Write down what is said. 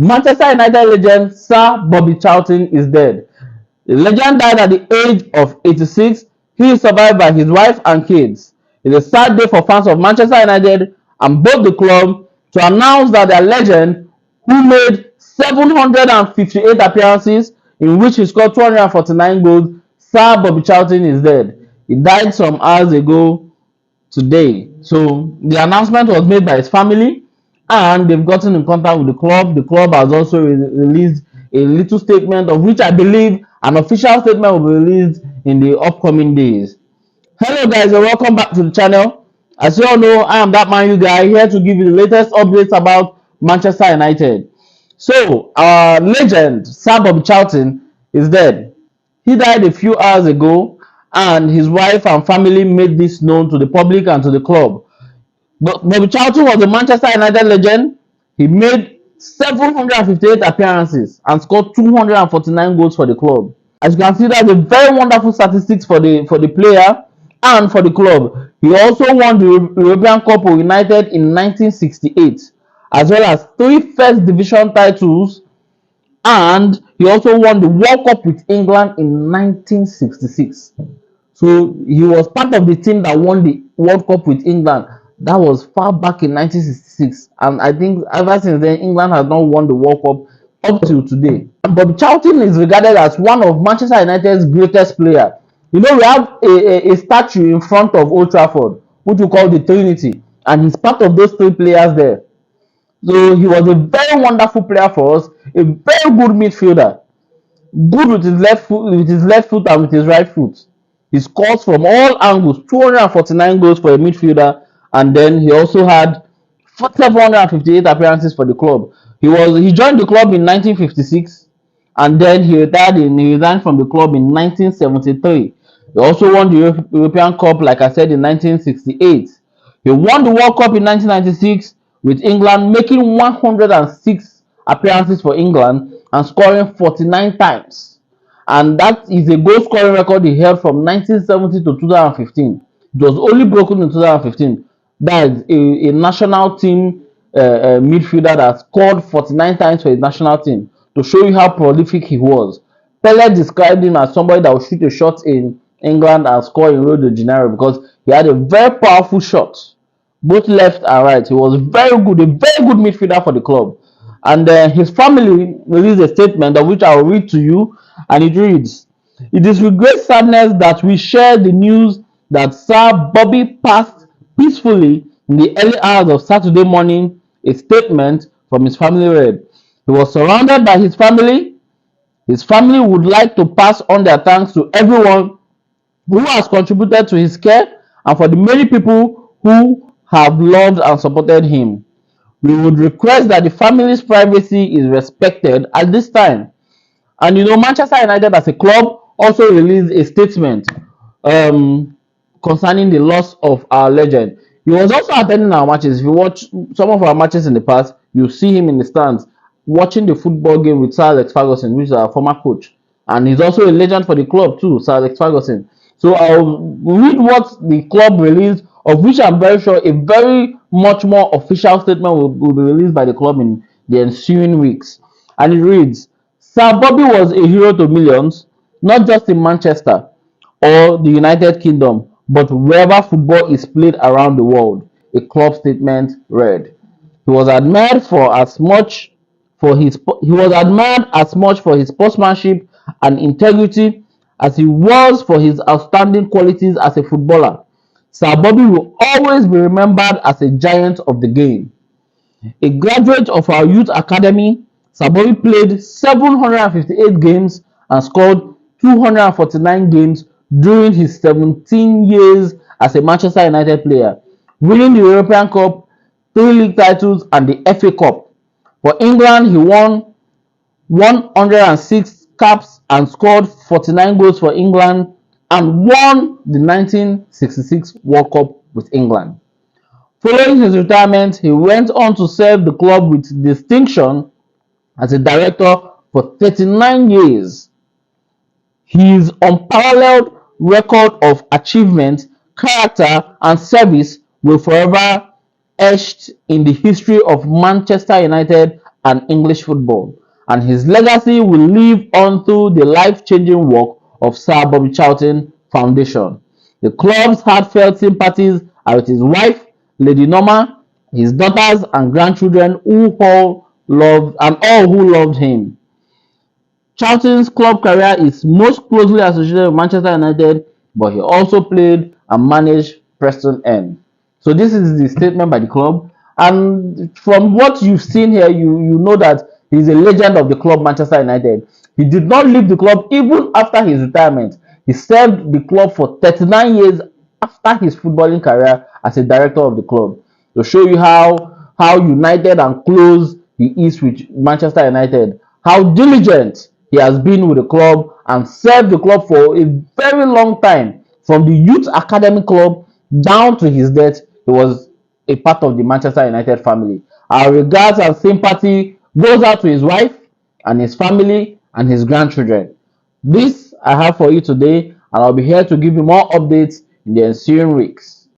Manchester United legend Sir Bobby Charlton is dead. The legend died at the age of 86. He is survived by his wife and kids. It is a sad day for fans of Manchester United and both the club to announce that their legend, who made 758 appearances in which he scored 249 goals, Sir Bobby Charlton is dead. He died some hours ago today. So the announcement was made by his family and they've gotten in contact with the club. The club has also released a little statement, of which I believe an official statement will be released in the upcoming days. Hello guys and welcome back to the channel. As you all know, I am that man you guy, here to give you the latest updates about Manchester United. So our legend Sir Bobby Charlton is dead. He died a few hours ago and his wife and family made this known to the public and to the club. But Bobby Charlton was a Manchester United legend. He made 758 appearances and scored 249 goals for the club. As you can see, that's a very wonderful statistics for the player and for the club. He also won the European Cup with United in 1968, as well as 3 First Division titles, and he also won the World Cup with England in 1966. So he was part of the team that won the World Cup with England. That was far back in 1966, and I think ever since then England has not won the World Cup up till today. But Charlton is regarded as one of Manchester United's greatest players. You know, we have a statue in front of Old Trafford, which we call the Trinity, and he's part of those 3 players there. So he was a very wonderful player for us, a very good midfielder, good with his left foot and with his right foot. He scores from all angles, 249 goals for a midfielder, and then he also had 758 appearances for the club. He joined the club in 1956, and then he resigned from the club in 1973. He also won the European Cup, like I said, in 1968. He won the World Cup in 1996 with England, making 106 appearances for England and scoring 49 times. And that is a goal scoring record he held from 1970 to 2015. It was only broken in 2015. That is a national team midfielder that scored 49 times for his national team, to show you how prolific he was. Pele described him as somebody that would shoot a shot in England and score in Rio de Janeiro, because he had a very powerful shot, both left and right. He was a very good midfielder for the club. And his family released a statement, of which I will read to you, and it reads: "It is with great sadness that we share the news that Sir Bobby passed peacefully in the early hours of Saturday morning." A statement from his family read: "He was surrounded by his family. His family would like to pass on their thanks to everyone who has contributed to his care and for the many people who have loved and supported him. We would request that the family's privacy is respected at this time." And you know, Manchester United as a club also released a statement concerning the loss of our legend. He was also attending our matches. If you watch some of our matches in the past, you see him in the stands watching the football game with Sir Alex Ferguson, which is our former coach. And he's also a legend for the club too, Sir Alex Ferguson. So I'll read what the club released, of which I'm very sure a very much more official statement will be released by the club in the ensuing weeks. And it reads: "Sir Bobby was a hero to millions, not just in Manchester or the United Kingdom, but wherever football is played around the world," a club statement read. He was admired as much for his sportsmanship and integrity as he was for his outstanding qualities as a footballer. Sir Bobby will always be remembered as a giant of the game. A graduate of our youth academy, Sir Bobby played 758 games and scored 249 games during his 17 years as a Manchester United player, winning the European Cup, 3 league titles, and the FA Cup. For England, he won 106 caps and scored 49 goals for England, and won the 1966 World Cup with England. Following his retirement, he went on to serve the club with distinction as a director for 39 years. His unparalleled record of achievement, character, and service will forever etched in the history of Manchester United and English football, and his legacy will live on through the life-changing work of Sir Bobby Charlton Foundation. The club's heartfelt sympathies are with his wife, Lady Norma, his daughters and grandchildren all who loved him. Charlton's club career is most closely associated with Manchester United, but he also played and managed Preston End. So this is the statement by the club, and from what you've seen here, you know that he's a legend of the club Manchester United. He did not leave the club even after his retirement. He served the club for 39 years after his footballing career as a director of the club, to show you how united and close he is with Manchester United, how diligent he has been with the club and served the club for a very long time. From the youth academy club down to his death, he was a part of the Manchester United family. Our regards and sympathy goes out to his wife and his family and his grandchildren. This I have for you today, and I'll be here to give you more updates in the ensuing weeks.